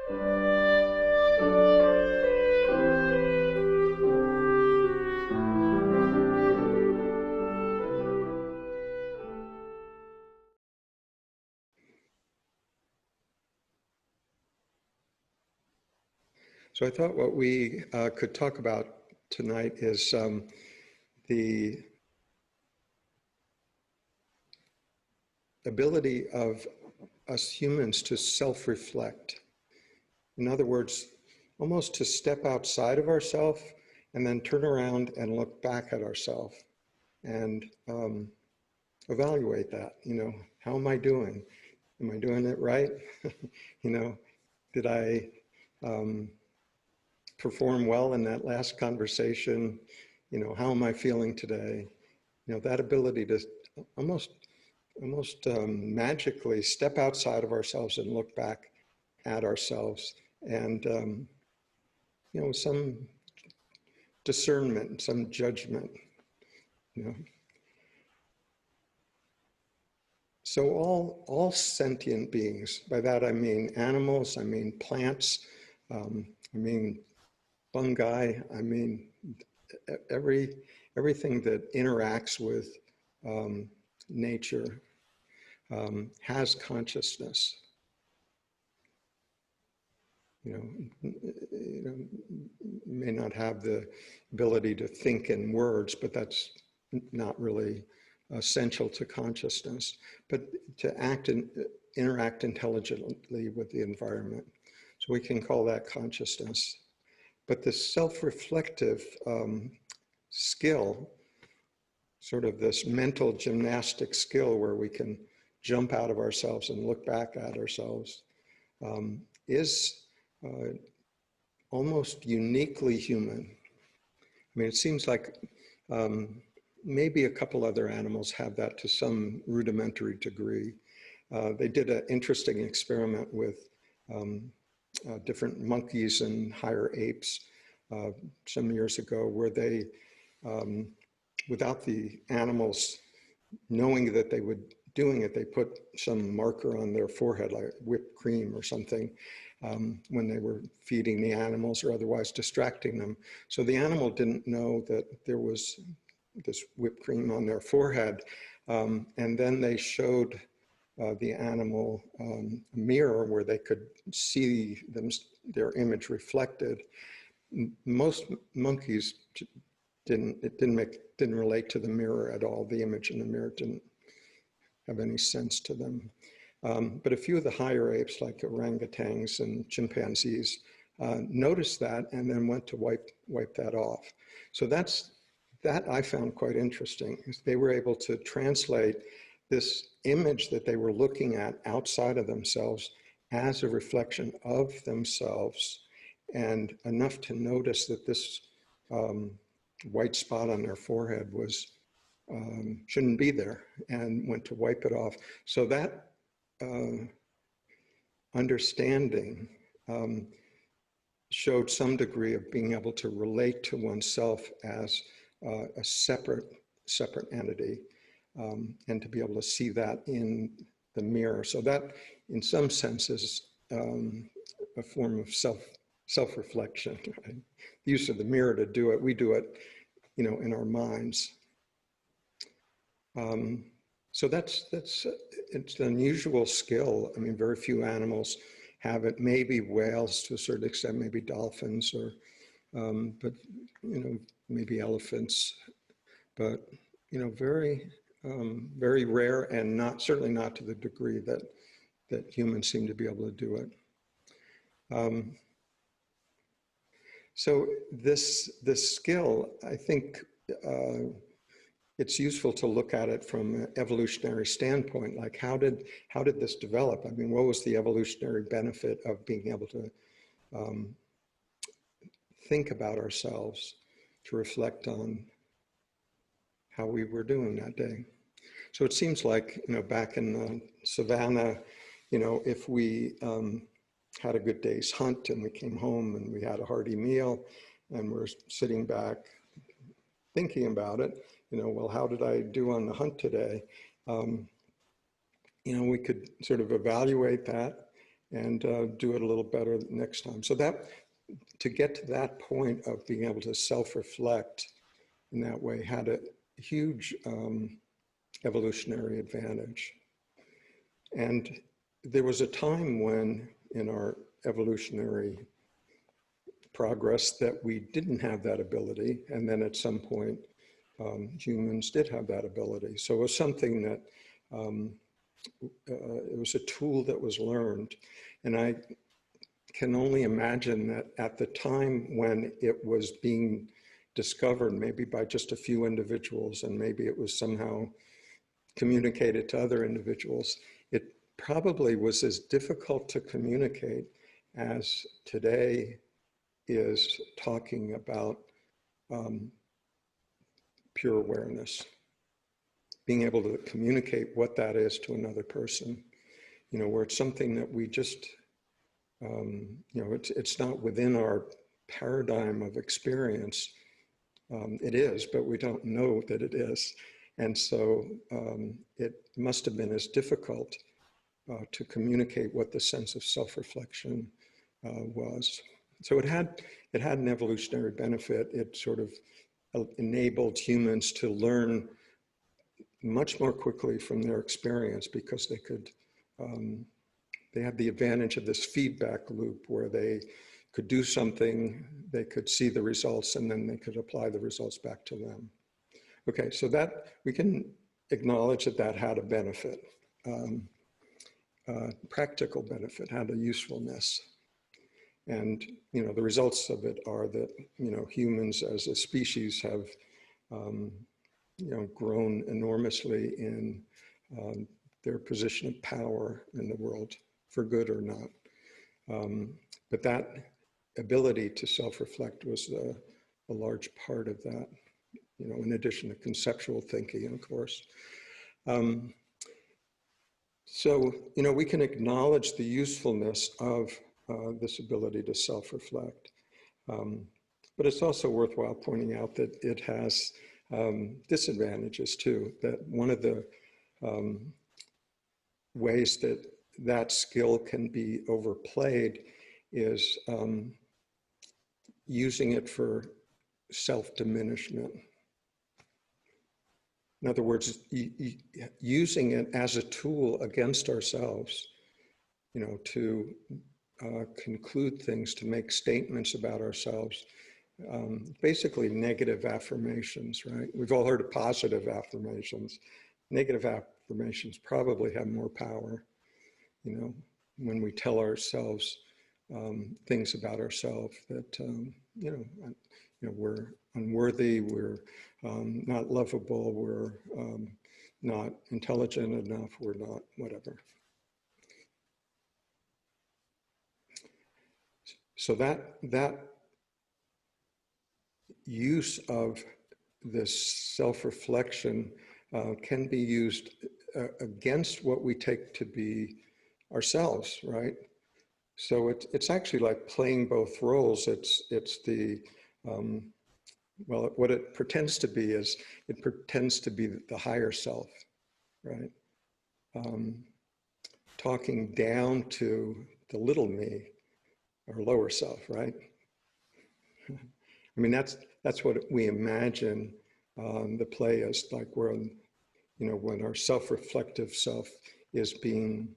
So I thought what we could talk about tonight is the ability of us humans to self-reflect. In other words, almost to step outside of ourselves and then turn around and look back at ourselves and evaluate that. How am I doing? Am I doing it right? Did I perform well in that last conversation? How am I feeling today? That ability to almost magically step outside of ourselves and look back at ourselves, and some discernment, some judgment. So all sentient beings, by that I mean animals, I mean plants, I mean fungi, I mean everything that interacts with nature has consciousness. May not have the ability to think in words, but that's not really essential to consciousness, but to act and interact intelligently with the environment. So we can call that consciousness. But the self-reflective skill, sort of this mental gymnastic skill where we can jump out of ourselves and look back at ourselves, is almost uniquely human. I mean, it seems like maybe a couple other animals have that to some rudimentary degree. They did an interesting experiment with different monkeys and higher apes some years ago, where they, without the animals knowing that they were doing it, they put some marker on their forehead, like whipped cream or something, when they were feeding the animals or otherwise distracting them. So the animal didn't know that there was this whipped cream on their forehead. And then they showed the animal a mirror where they could see their image reflected. Most monkeys didn't relate to the mirror at all. The image in the mirror didn't have any sense to them. But a few of the higher apes, like orangutans and chimpanzees, noticed that and then went to wipe that off. So that I found quite interesting. They were able to translate this image that they were looking at outside of themselves as a reflection of themselves, and enough to notice that this white spot on their forehead was shouldn't be there, and went to wipe it off. So that understanding showed some degree of being able to relate to oneself as a separate entity, and to be able to see that in the mirror. So that, in some senses, a form of self-reflection. Right? The use of the mirror to do it, we do it, in our minds. So it's an unusual skill. I mean, very few animals have it. Maybe whales to a certain extent, maybe dolphins, or but maybe elephants. But very very rare, and certainly not to the degree that humans seem to be able to do it. So this skill, I think. It's useful to look at it from an evolutionary standpoint, like how did this develop? I mean, what was the evolutionary benefit of being able to think about ourselves, to reflect on how we were doing that day? So it seems like, back in the savannah, if we had a good day's hunt and we came home and we had a hearty meal and we're sitting back thinking about it, well, how did I do on the hunt today? We could sort of evaluate that and do it a little better next time. So that, to get to that point of being able to self-reflect in that way had a huge evolutionary advantage. And there was a time when in our evolutionary progress that we didn't have that ability. And then at some point, humans did have that ability. So it was something that, it was a tool that was learned. And I can only imagine that at the time when it was being discovered, maybe by just a few individuals, and maybe it was somehow communicated to other individuals, it probably was as difficult to communicate as today is talking about pure awareness, being able to communicate what that is to another person, you know, where it's something that we just, you know, it's not within our paradigm of experience. It is, but we don't know that it is. And so it must have been as difficult to communicate what the sense of self-reflection was. So it had an evolutionary benefit. It sort of enabled humans to learn much more quickly from their experience because they could, they had the advantage of this feedback loop where they could do something, they could see the results, and then they could apply the results back to them. Okay, so that we can acknowledge that that had a benefit, practical benefit, had a usefulness. And, you know, the results of it are that, you know, humans as a species have, you know, grown enormously in their position of power in the world, for good or not. But that ability to self-reflect was a large part of that, you know, in addition to conceptual thinking, of course. So, you know, we can acknowledge the usefulness of this ability to self-reflect. But it's also worthwhile pointing out that it has disadvantages too, that one of the ways that that skill can be overplayed is using it for self-diminishment. In other words, using it as a tool against ourselves, you know, to conclude things, to make statements about ourselves, basically negative affirmations, right? We've all heard of positive affirmations. Negative affirmations probably have more power, you know, when we tell ourselves things about ourselves that, you know, we're unworthy, we're not lovable, we're not intelligent enough, we're not whatever. So that use of this self-reflection can be used against what we take to be ourselves, right? So it's actually like playing both roles. It's the, well, what it pretends to be is, it pretends to be the higher self, right? Talking down to the little me, or lower self, right? I mean, that's what we imagine the play is like, when, you know, when our self-reflective self is being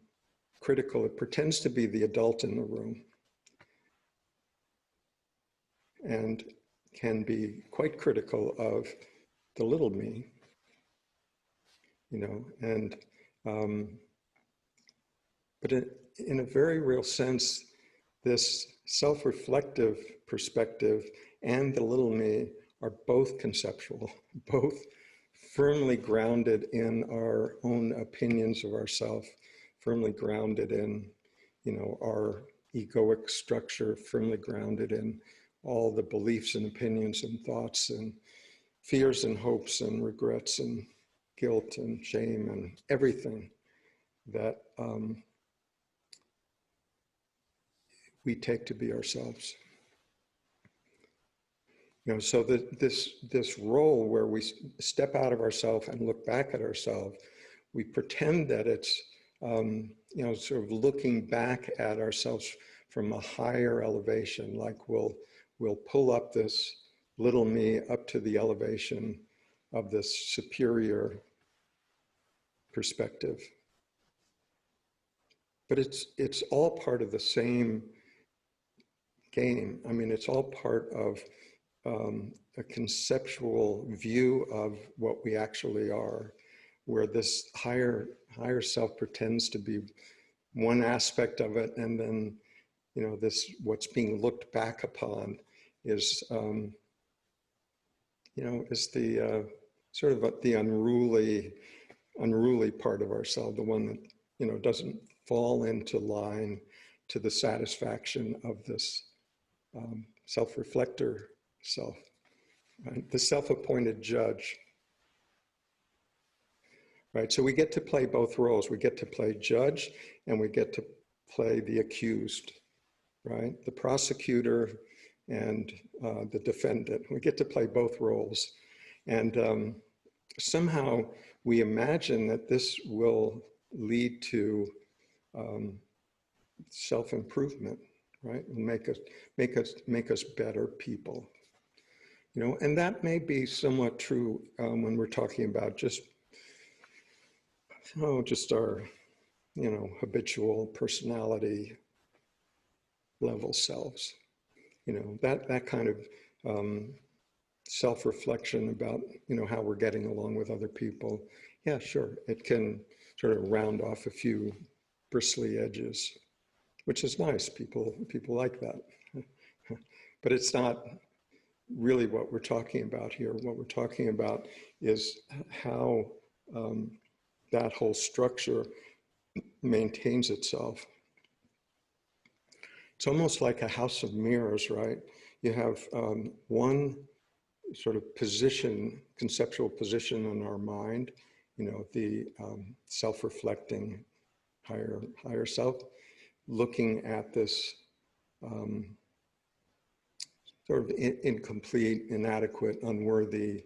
critical, it pretends to be the adult in the room and can be quite critical of the little me, you know, and but in a very real sense, this self-reflective perspective and the little me are both conceptual, both firmly grounded in our own opinions of ourselves, firmly grounded in, you know, our egoic structure, firmly grounded in all the beliefs and opinions and thoughts and fears and hopes and regrets and guilt and shame and everything that we take to be ourselves. You know, so this role where we step out of ourselves and look back at ourselves, we pretend that it's, you sort of looking back at ourselves from a higher elevation, like we'll pull up this little me up to the elevation of this superior perspective. But it's all part of the same game. I mean, it's all part of a conceptual view of what we actually are, where this higher self pretends to be one aspect of it, and then this what's being looked back upon is is the sort of the unruly part of ourselves, the one that doesn't fall into line to the satisfaction of this self-reflector self, right? The self-appointed judge, right? So we get to play both roles. We get to play judge and we get to play the accused, right? The prosecutor and the defendant. We get to play both roles. And somehow we imagine that this will lead to self-improvement, right? And make us better people, and that may be somewhat true when we're talking about just our habitual personality level selves, that kind of self-reflection about how we're getting along with other people. Yeah, sure, it can sort of round off a few bristly edges, which is nice. People like that. But it's not really what we're talking about here. What we're talking about is how that whole structure maintains itself. It's almost like a house of mirrors, right? You have one sort of position, conceptual position in our mind, the self-reflecting higher self, looking at this sort of incomplete, inadequate, unworthy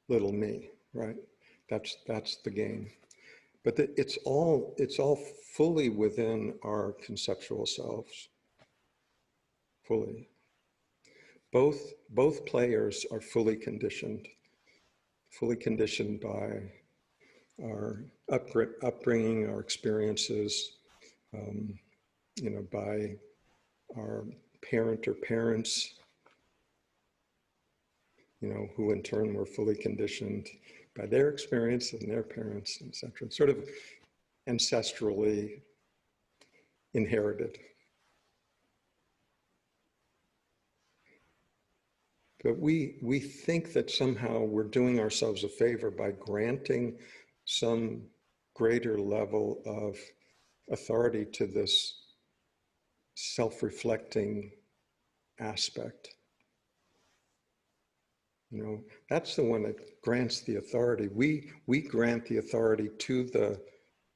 little me, right? That's the game. But it's all fully within our conceptual selves, fully. Both players are fully conditioned by our upbringing, our experiences, by our parent or parents, who in turn were fully conditioned by their experience and their parents, etc. Sort of ancestrally inherited. But we think that somehow we're doing ourselves a favor by granting some greater level of authority to this self-reflecting aspect. That's the one that grants the authority. We grant the authority to the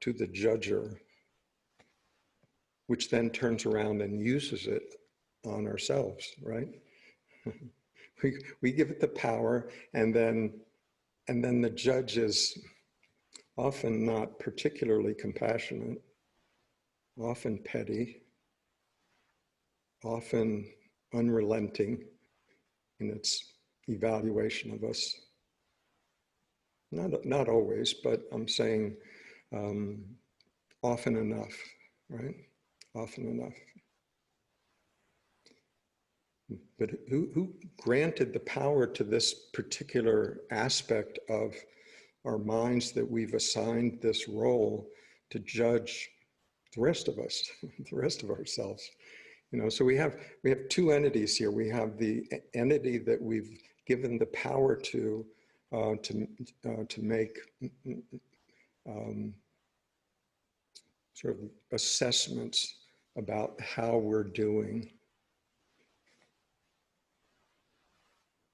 judger, which then turns around and uses it on ourselves, right? We give it the power, and then the judge is often not particularly compassionate, often petty, often unrelenting in its evaluation of us. Not always, but I'm saying often enough, right? Often enough. But who granted the power to this particular aspect of our minds that we've assigned this role to judge the rest of us, the rest of ourselves? So we have two entities here. We have the entity that we've given the power to make sort of assessments about how we're doing.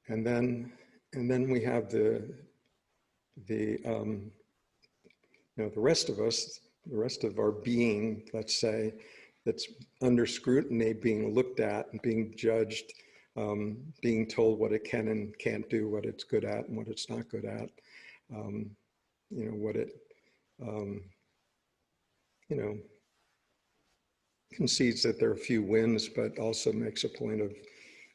And then we have the rest of us, the rest of our being, let's say, that's under scrutiny, being looked at and being judged, being told what it can and can't do, what it's good at and what it's not good at, what it you know, concedes that there are a few wins, but also makes a point of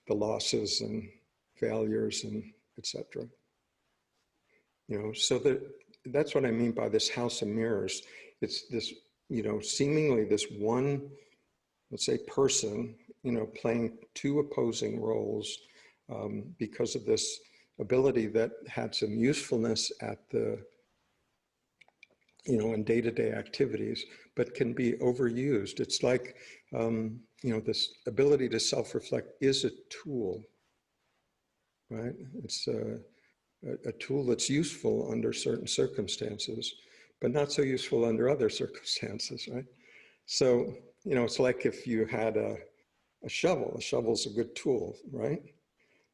the losses and failures and etc. You know, so that's what I mean by this house of mirrors. It's this, you know, seemingly this one, let's say, person, you know, playing two opposing roles because of this ability that had some usefulness at the, you know, in day-to-day activities, but can be overused. It's like, you know, this ability to self-reflect is a tool, right? It's a tool that's useful under certain circumstances, but not so useful under other circumstances, right? So, you know, it's like if you had a shovel. A shovel's a good tool, right?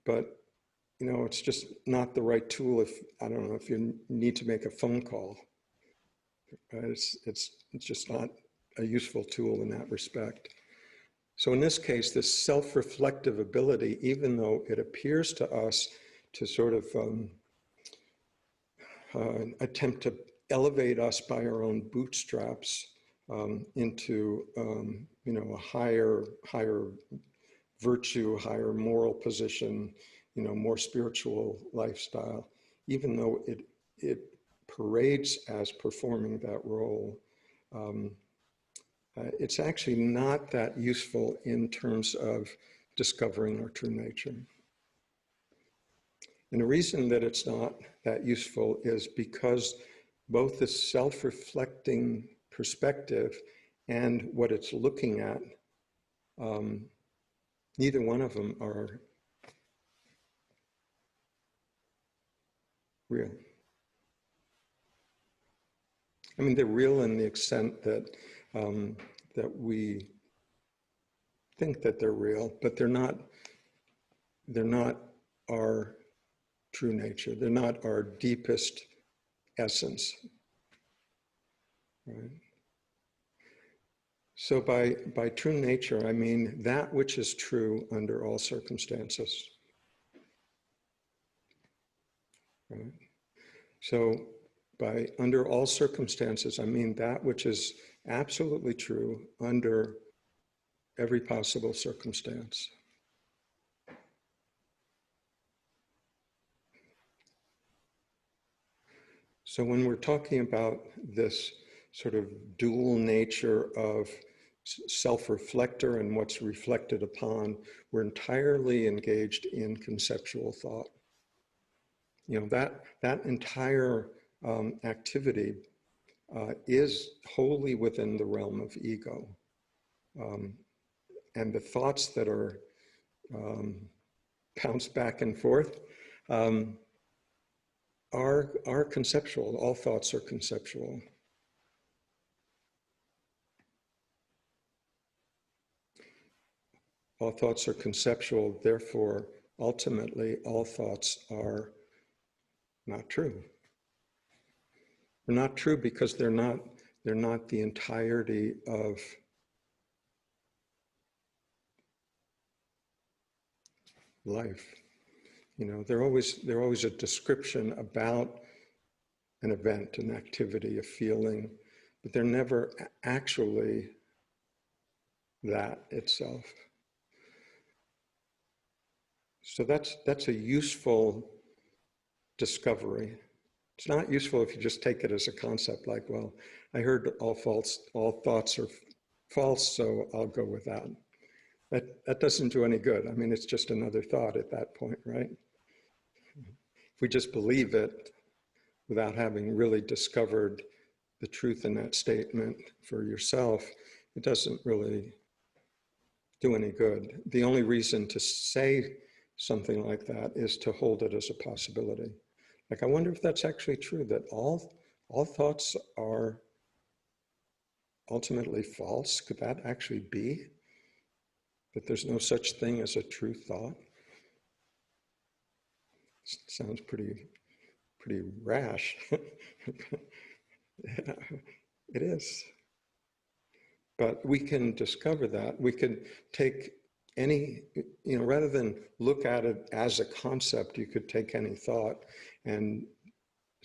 But, you know, it's just not the right tool if, I don't know, if you need to make a phone call. Right? It's just not a useful tool in that respect. So in this case, this self-reflective ability, even though it appears to us to sort of attempt to elevate us by our own bootstraps into, you know, a higher virtue, higher moral position, you know, more spiritual lifestyle, even though it parades as performing that role, it's actually not that useful in terms of discovering our true nature. And the reason that it's not that useful is because both the self-reflecting perspective and what it's looking at, neither one of them are real. I mean, they're real in the extent that that we think that they're real, but they're not our true nature. They're not our deepest essence, right? So by true nature, I mean that which is true under all circumstances, right? So by under all circumstances, I mean that which is absolutely true under every possible circumstance. So when we're talking about this sort of dual nature of self-reflector and what's reflected upon, we're entirely engaged in conceptual thought. You know, that entire activity is wholly within the realm of ego. And the thoughts that are bounced back and forth are conceptual. All thoughts are conceptual. All thoughts are conceptual, therefore, ultimately, all thoughts are not true. They're not true because they're not the entirety of life. You know, they're always a description about an event, an activity, a feeling, but they're never actually that itself. So that's a useful discovery. It's not useful if you just take it as a concept like, well, I heard all thoughts are false, so I'll go with that. That doesn't do any good. I mean, it's just another thought at that point, right? If we just believe it without having really discovered the truth in that statement for yourself, it doesn't really do any good. The only reason to say something like that is to hold it as a possibility. Like, I wonder if that's actually true, that all thoughts are ultimately false. Could that actually be? That there's no such thing as a true thought? Sounds pretty rash. Yeah, it is. But we can discover that. We can take any, you know, rather than look at it as a concept, you could take any thought and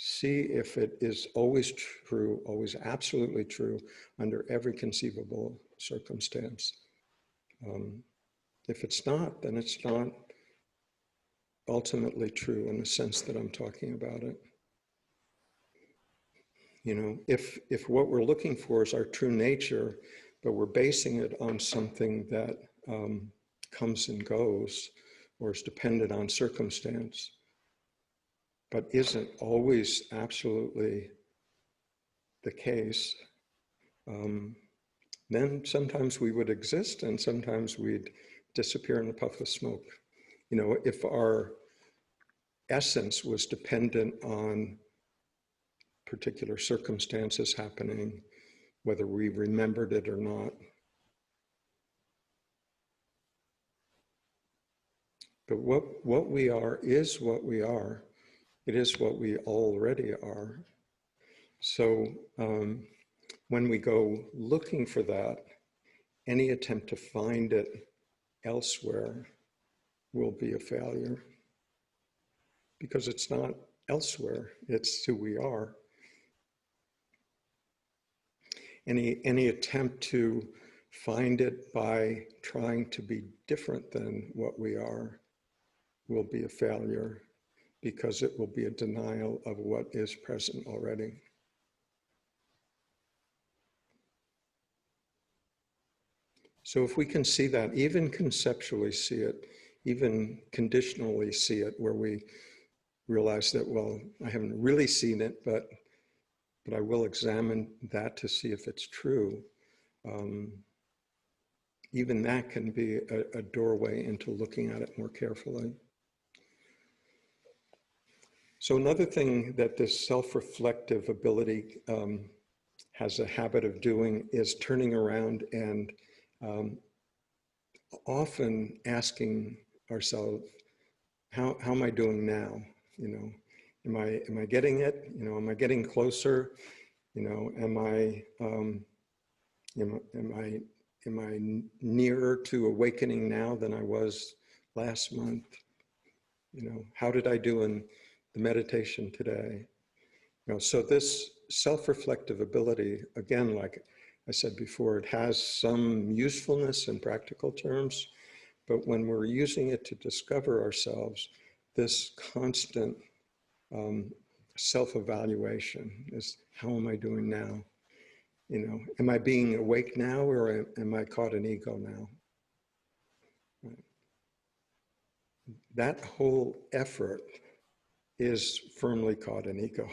see if it is always true, always absolutely true under every conceivable circumstance. If it's not, then it's not ultimately true in the sense that I'm talking about it. You know, if what we're looking for is our true nature, but we're basing it on something that comes and goes, or is dependent on circumstance, but isn't always absolutely the case, then sometimes we would exist and sometimes we'd disappear in a puff of smoke. You know, if our essence was dependent on particular circumstances happening, whether we remembered it or not. But what we are is what we are. It is what we already are. So when we go looking for that, any attempt to find it elsewhere will be a failure, because it's not elsewhere, it's who we are. Any attempt to find it by trying to be different than what we are will be a failure, because it will be a denial of what is present already. So if we can see that, even conceptually see it, even conditionally see it, where we realize that, well, I haven't really seen it, but I will examine that to see if it's true. Even that can be a doorway into looking at it more carefully. So another thing that this self-reflective ability has a habit of doing is turning around and often asking ourselves, how am I doing now? You know, am I getting it? You know, am I getting closer? You know, am I nearer to awakening now than I was last month? You know, how did I do in the meditation today? You know, so this self-reflective ability, again, like I said before, it has some usefulness in practical terms, but when we're using it to discover ourselves, this constant self-evaluation is, how am I doing now? You know, am I being awake now, or am I caught in ego now? Right. That whole effort is firmly caught in ego.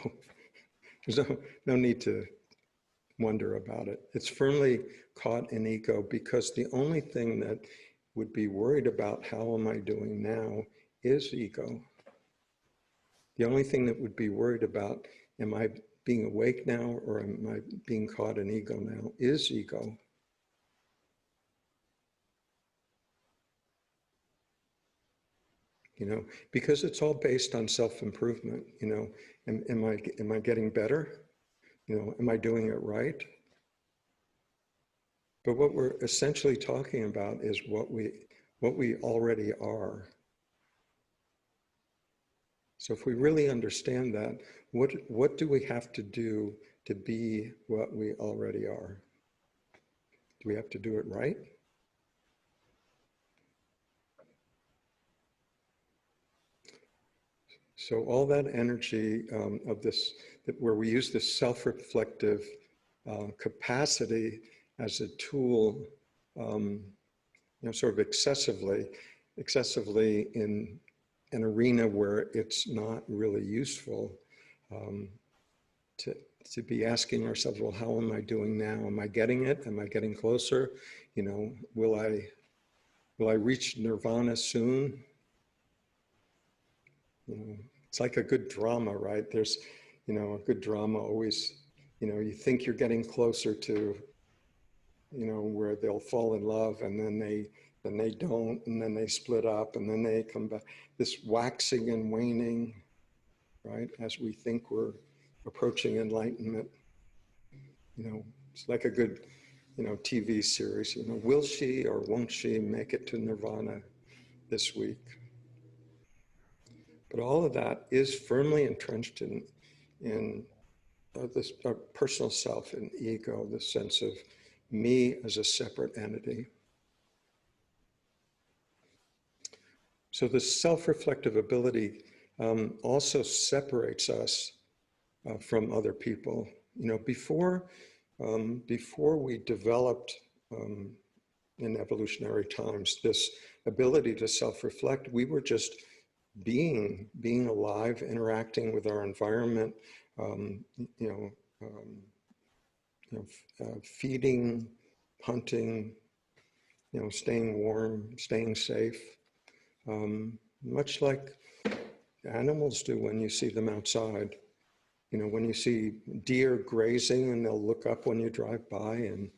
There's no need to wonder about it. It's firmly caught in ego, because the only thing that would be worried about how am I doing now is ego. The only thing that would be worried about, am I being awake now or am I being caught in ego now, is ego. You know, because it's all based on self-improvement. You know, am I getting better? You know, am I doing it right? But what we're essentially talking about is what we already are. So if we really understand that, what do we have to do to be what we already are? Do we have to do it right? So all that energy of this, where we use this self-reflective capacity as a tool, you know, sort of excessively in an arena where it's not really useful, to be asking ourselves, well, how am I doing now? Am I getting it? Am I getting closer? You know, will I reach nirvana soon? You know, it's like a good drama, right? There's, you know, a good drama always, you know, you think you're getting closer to, you know, where they'll fall in love, and then they don't, and then they split up, and then they come back. This waxing and waning, right? As we think we're approaching enlightenment. You know, it's like a good, you know, TV series. You know, will she or won't she make it to nirvana this week? But all of that is firmly entrenched in this personal self and ego, the sense of me as a separate entity. So this self-reflective ability also separates us from other people. You know, before we developed in evolutionary times this ability to self-reflect, we were just being alive, interacting with our environment, um, you know, um, feeding, hunting, you know, staying warm, staying safe, much like animals do when you see them outside. You know, when you see deer grazing and they'll look up when you drive by, and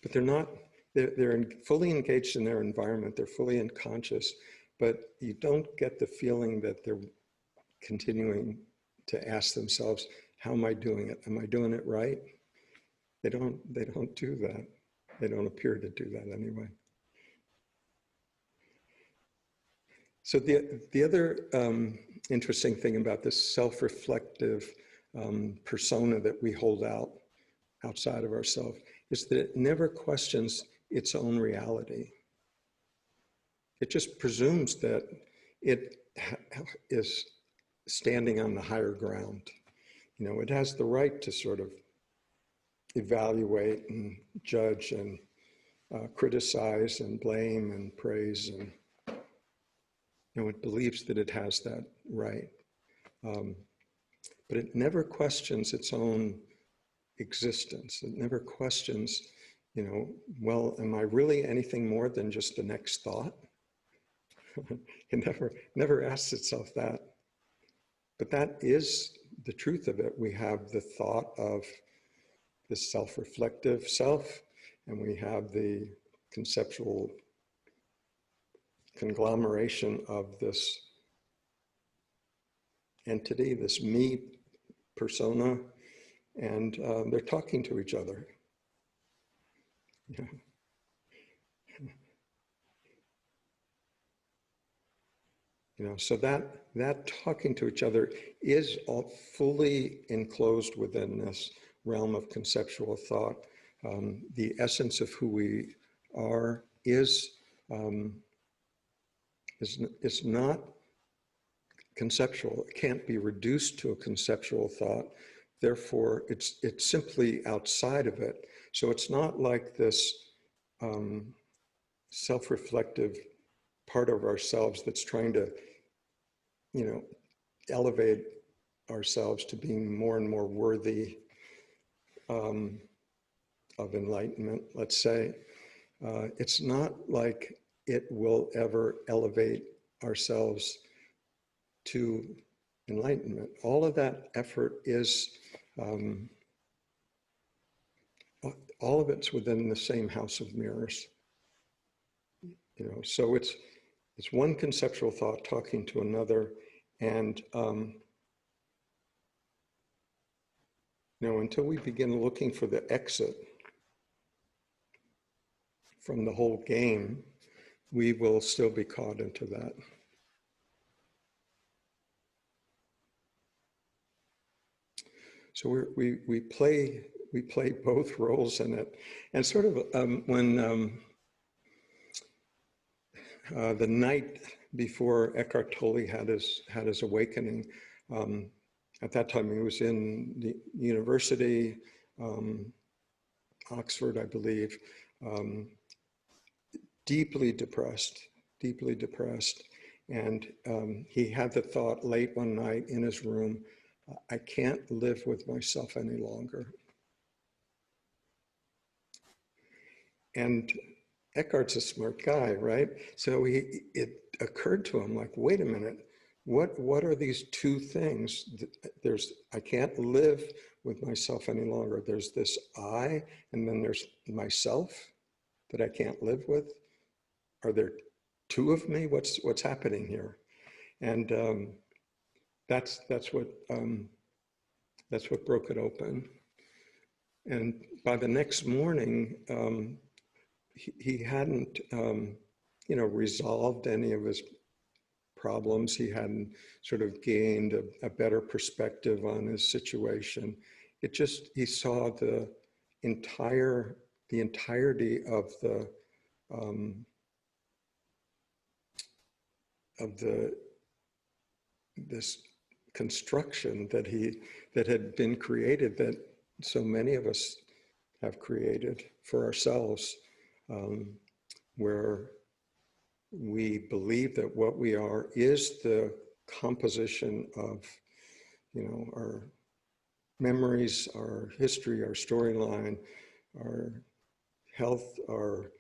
but they're not, they're fully engaged in their environment, they're fully unconscious, but you don't get the feeling that they're continuing to ask themselves, how am I doing it? Am I doing it right? They don't do that. They don't appear to do that anyway. So the other interesting thing about this self-reflective persona that we hold outside of ourselves is that it never questions its own reality. It just presumes that it is standing on the higher ground. You know, it has the right to sort of evaluate and judge and criticize and blame and praise, and you know, it believes that it has that right. But it never questions its own existence. It never questions, you know, well, am I really anything more than just the next thought? It never asks itself that. But that is the truth of it. We have the thought of the self-reflective self, and we have the conceptual conglomeration of this entity, this me persona, and they're talking to each other. Yeah. You know, so that talking to each other is all fully enclosed within this realm of conceptual thought. The essence of who we are is not conceptual. It can't be reduced to a conceptual thought. Therefore, it's simply outside of it. So it's not like this self-reflective part of ourselves that's trying to, you know, elevate ourselves to being more and more worthy of enlightenment, let's say. It's not like it will ever elevate ourselves to enlightenment. All of that effort is, all of it's within the same house of mirrors. You know, so it's one conceptual thought talking to another, and you know, until we begin looking for the exit from the whole game, we will still be caught into that. So we play both roles in it, and sort of when the night before Eckhart Tolle had his awakening, at that time he was in the university, Oxford, I believe, deeply depressed, and he had the thought late one night in his room, I can't live with myself any longer. And Eckhart's a smart guy, right? So it occurred to him, like, wait a minute, what are these two things? I can't live with myself any longer. There's this I, and then there's myself that I can't live with. Are there two of me? What's happening here? And that's what broke it open. And by the next morning, he hadn't, you know, resolved any of his problems. He hadn't sort of gained a better perspective on his situation. It just, he saw the entirety of this construction that had been created, that so many of us have created for ourselves, where we believe that what we are is the composition of, our memories, our history, our storyline, our health, our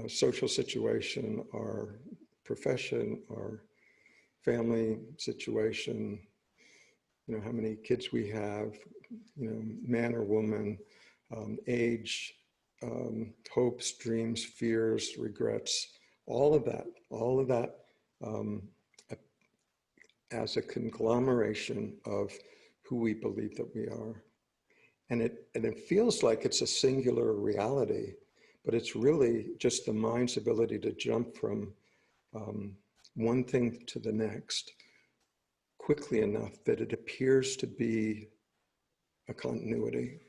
social situation, our profession, our family situation, how many kids we have, man or woman, age, hopes, dreams, fears, regrets, all of that as a conglomeration of who we believe that we are. And it feels like it's a singular reality, but it's really just the mind's ability to jump from one thing to the next quickly enough that it appears to be a continuity.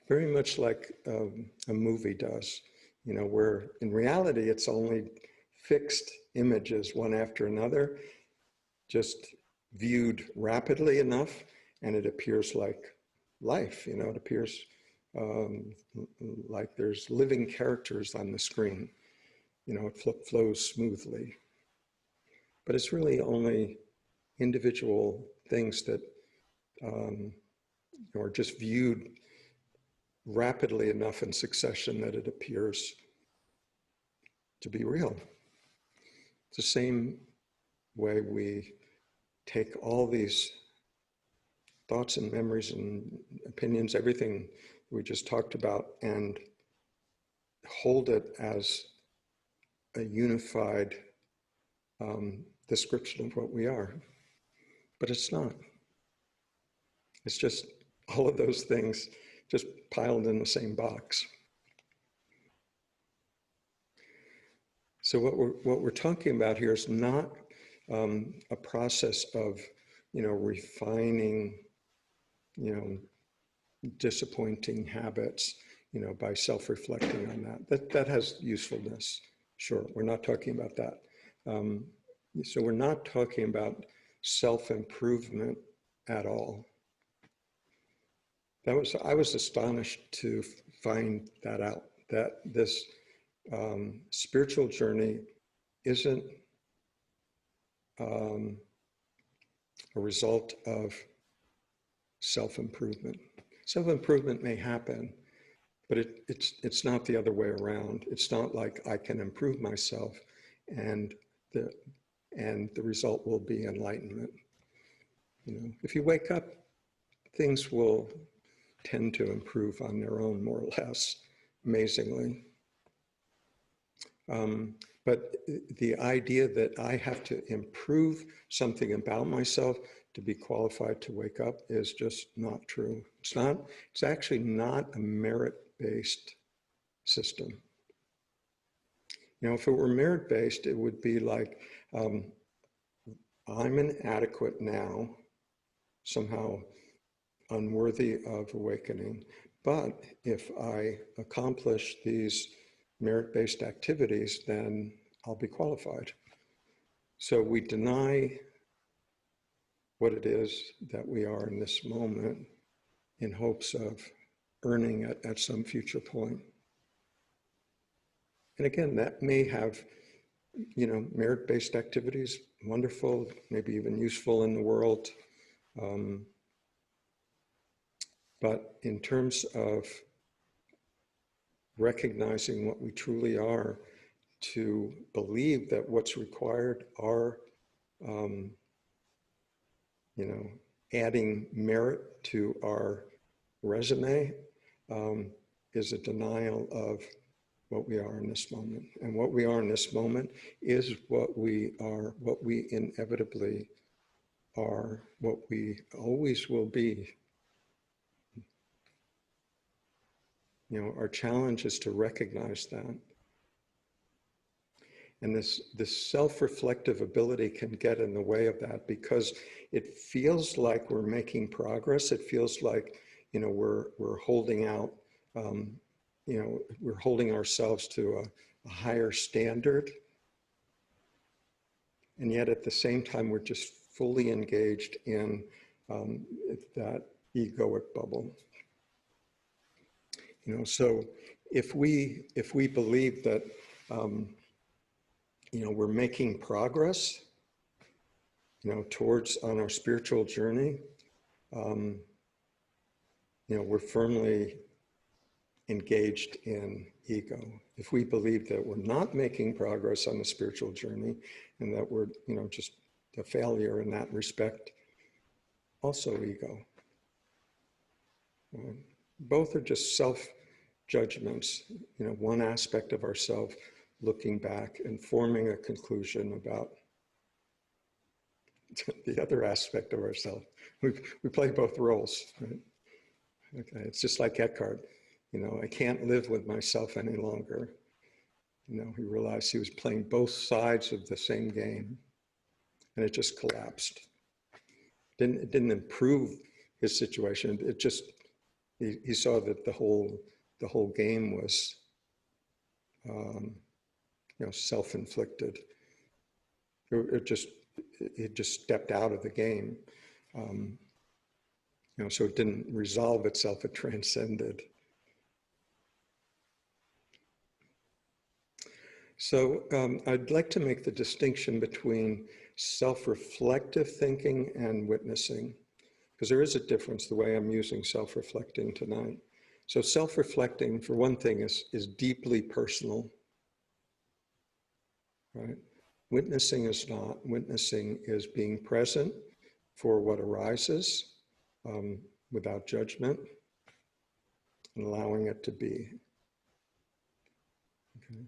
Very much like a movie does, where in reality it's only fixed images one after another, just viewed rapidly enough, and it appears like life, it appears like there's living characters on the screen, it flows smoothly. But it's really only individual things that are just viewed rapidly enough in succession that it appears to be real. It's the same way we take all these thoughts and memories and opinions, everything we just talked about, and hold it as a unified description of what we are. But it's not. It's just all of those things just piled in the same box. So what we're talking about here is not a process of, refining, disappointing habits, by self-reflecting on that. That has usefulness. Sure, we're not talking about that. So we're not talking about self-improvement at all. I was astonished to find that out, that this spiritual journey isn't a result of self-improvement. Self-improvement may happen, but it's not the other way around. It's not like I can improve myself and the result will be enlightenment. If you wake up, things will tend to improve on their own, more or less, amazingly. But the idea that I have to improve something about myself to be qualified to wake up is just not true. It's actually not a merit-based system. If it were merit-based, it would be like, I'm inadequate now, somehow unworthy of awakening, but if I accomplish these merit-based activities, then I'll be qualified. So we deny what it is that we are in this moment in hopes of earning it at some future point. And again, that may have, merit-based activities, wonderful, maybe even useful in the world. But in terms of recognizing what we truly are, to believe that what's required are, adding merit to our resume, is a denial of what we are in this moment. And what we are in this moment is what we are, what we inevitably are, what we always will be. Our challenge is to recognize that. And this self-reflective ability can get in the way of that, because it feels like we're making progress. It feels like, we're holding out, we're holding ourselves to a higher standard. And yet at the same time, we're just fully engaged in that egoic bubble. So if we believe that, we're making progress, towards on our spiritual journey, we're firmly engaged in ego. If we believe that we're not making progress on the spiritual journey and that we're, just a failure in that respect, also ego. Both are just self-judgments, one aspect of ourself looking back and forming a conclusion about the other aspect of ourselves. We play both roles, right? Okay, it's just like Eckhart, I can't live with myself any longer. He realized he was playing both sides of the same game, and it just collapsed. It didn't improve his situation. It just, he saw that the whole game was, self-inflicted. It just stepped out of the game. So it didn't resolve itself, it transcended. So I'd like to make the distinction between self-reflective thinking and witnessing, because there is a difference the way I'm using self-reflecting tonight. So self-reflecting, for one thing, is deeply personal, right? Witnessing is not. Witnessing is being present for what arises without judgment and allowing it to be. Okay.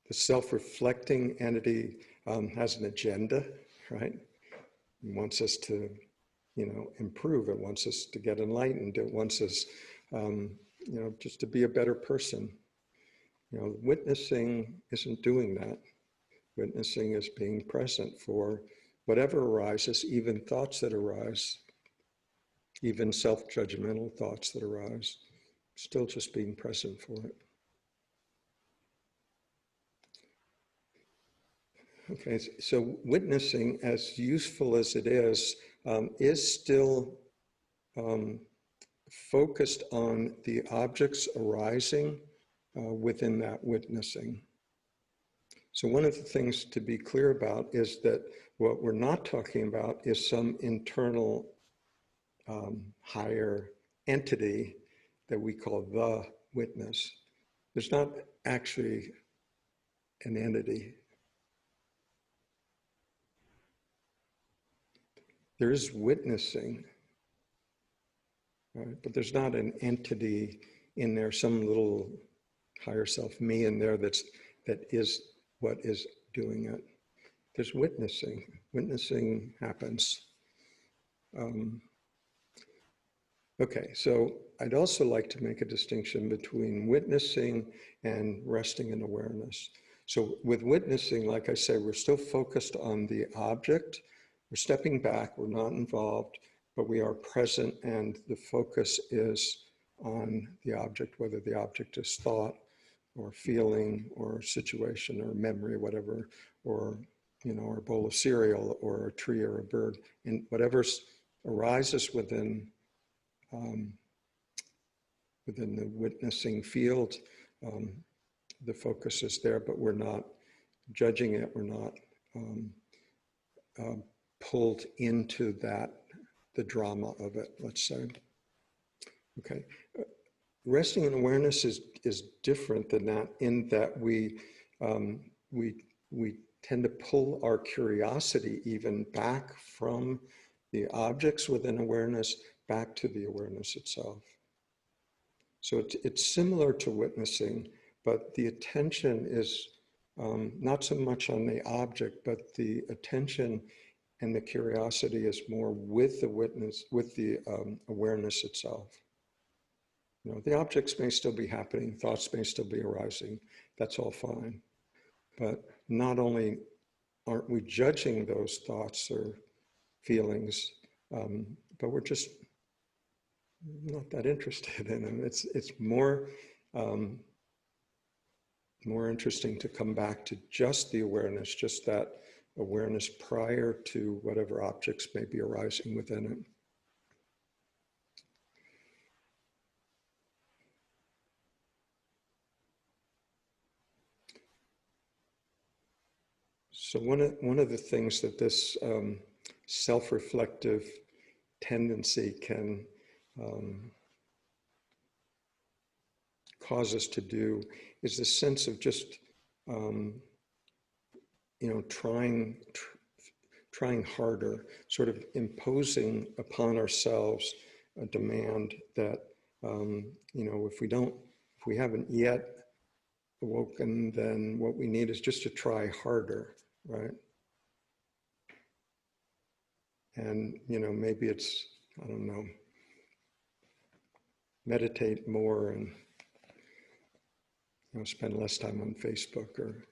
The self-reflecting entity has an agenda, right? It wants us to, improve. It wants us to get enlightened. It wants us, just to be a better person. Witnessing isn't doing that. Witnessing is being present for whatever arises, even thoughts that arise, even self-judgmental thoughts that arise, still just being present for it. Okay, so witnessing, as useful as it is still focused on the objects arising within that witnessing. So one of the things to be clear about is that what we're not talking about is some internal higher entity that we call the witness. There's not actually an entity. There is witnessing, right? But there's not an entity in there, some little higher self, me in there that is what is doing it. There's witnessing. Witnessing happens. Okay, so I'd also like to make a distinction between witnessing and resting in awareness. So with witnessing, like I say, we're still focused on the object. We're stepping back, we're not involved, but we are present, and the focus is on the object, whether the object is thought or feeling or situation or memory, whatever, or or a bowl of cereal or a tree or a bird, and whatever arises within the witnessing field, the focus is there, but we're not judging it, we're not pulled into the drama of it, let's say. Okay, resting in awareness is different than that, in that we tend to pull our curiosity even back from the objects within awareness back to the awareness itself. So it's similar to witnessing, but the attention is not so much on the object, but the attention and the curiosity is more with the witness, with the awareness itself. The objects may still be happening, thoughts may still be arising, that's all fine. But not only aren't we judging those thoughts or feelings, but we're just not that interested in them. It's more more interesting to come back to just the awareness, just that awareness prior to whatever objects may be arising within it. So one of the things that this self-reflective tendency can cause us to do is the sense of just, trying harder, sort of imposing upon ourselves a demand that, if we haven't yet awoken, then what we need is just to try harder, right? And, maybe it's, I don't know, meditate more and, spend less time on Facebook, or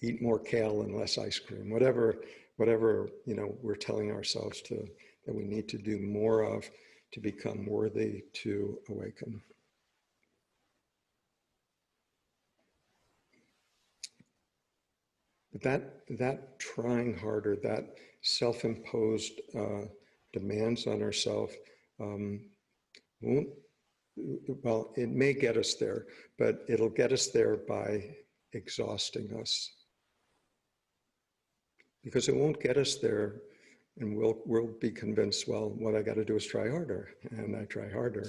eat more kale and less ice cream, whatever, we're telling ourselves that we need to do more of to become worthy to awaken. But that trying harder, that self-imposed demands on ourselves won't, well, it may get us there, but it'll get us there by exhausting us. Because it won't get us there, and we'll be convinced, well, what I got to do is try harder, and I try harder,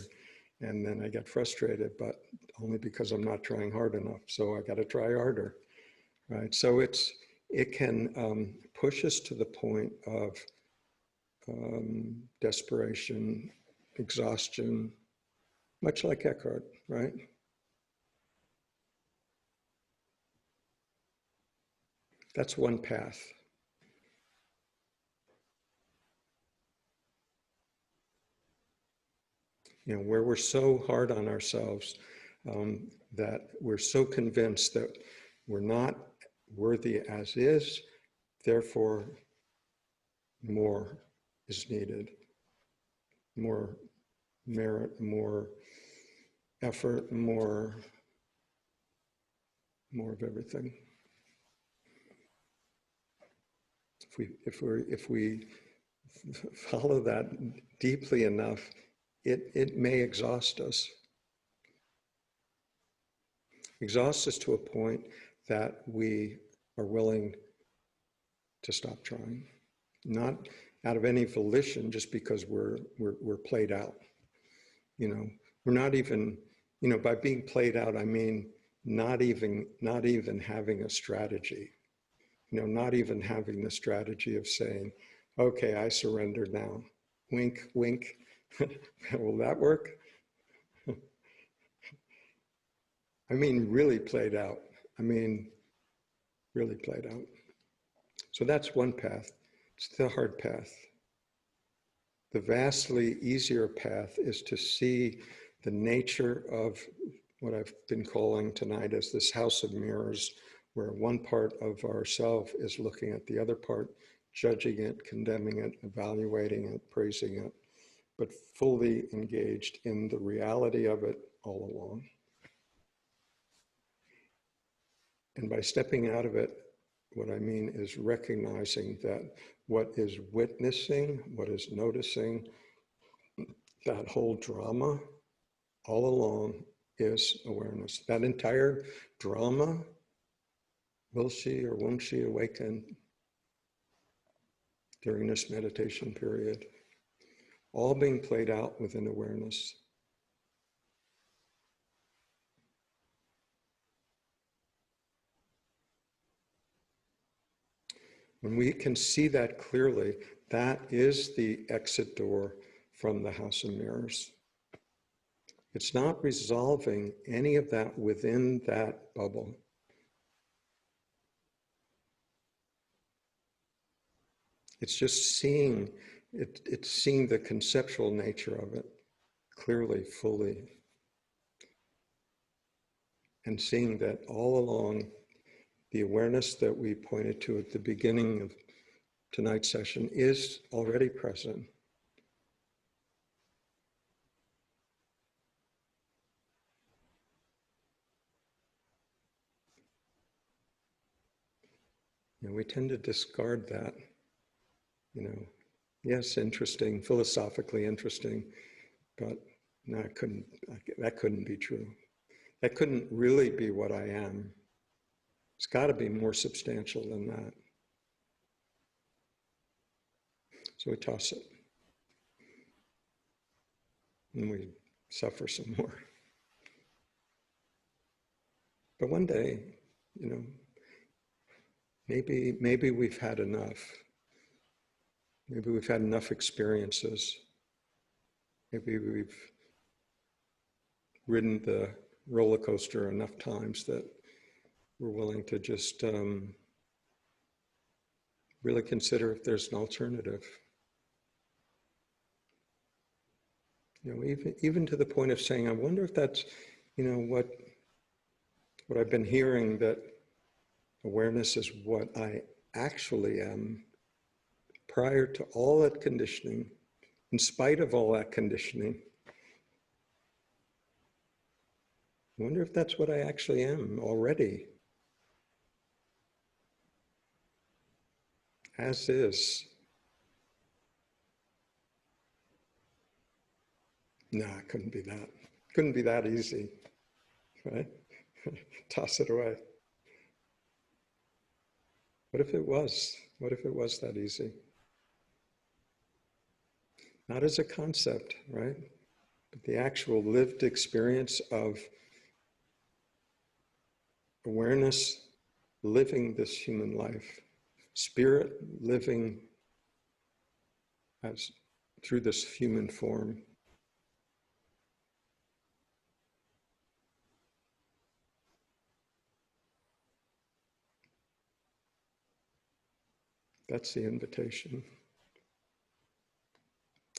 and then I get frustrated, but only because I'm not trying hard enough, so I got to try harder, right? So it can push us to the point of desperation, exhaustion, much like Eckhart, right? That's one path. Where we're so hard on ourselves that we're so convinced that we're not worthy as is, therefore more is needed. More merit, more effort, more of everything. If we follow that deeply enough, it may exhaust us. Exhaust us to a point that we are willing to stop trying. Not out of any volition, just because we're played out. We're not even, by being played out, I mean not even having a strategy. Not even having the strategy of saying, okay, I surrender now. Wink, wink. Will that work? I mean, really played out. I mean, really played out. So that's one path. It's the hard path. The vastly easier path is to see the nature of what I've been calling tonight as this house of mirrors, where one part of ourself is looking at the other part, judging it, condemning it, evaluating it, praising it, but fully engaged in the reality of it all along. And by stepping out of it, what I mean is recognizing that what is witnessing, what is noticing, that whole drama all along is awareness. That entire drama, will she or won't she awaken during this meditation period, all being played out within awareness. When we can see that clearly, that is the exit door from the house of mirrors. It's not resolving any of that within that bubble. It's just seeing it, it's seeing the conceptual nature of it clearly, fully, and seeing that all along the awareness that we pointed to at the beginning of tonight's session is already present. And we tend to discard that, yes, interesting, philosophically interesting, but no, that couldn't be true. That couldn't really be what I am. It's got to be more substantial than that. So we toss it. And we suffer some more. But one day, maybe we've had enough. Maybe we've had enough experiences. Maybe we've ridden the roller coaster enough times that we're willing to just really consider if there's an alternative. Even to the point of saying, I wonder if that's, what I've been hearing, that awareness is what I actually am prior to all that conditioning, in spite of all that conditioning. I wonder if that's what I actually am already, as is. No, it couldn't be that. Couldn't be that easy, right? Toss it away. What if it was? What if it was that easy? Not as a concept, right? But the actual lived experience of awareness living this human life, spirit living as through this human form. That's the invitation.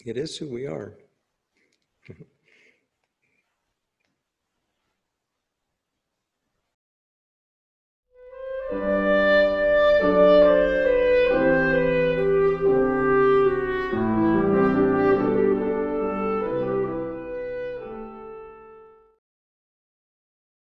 It is who we are.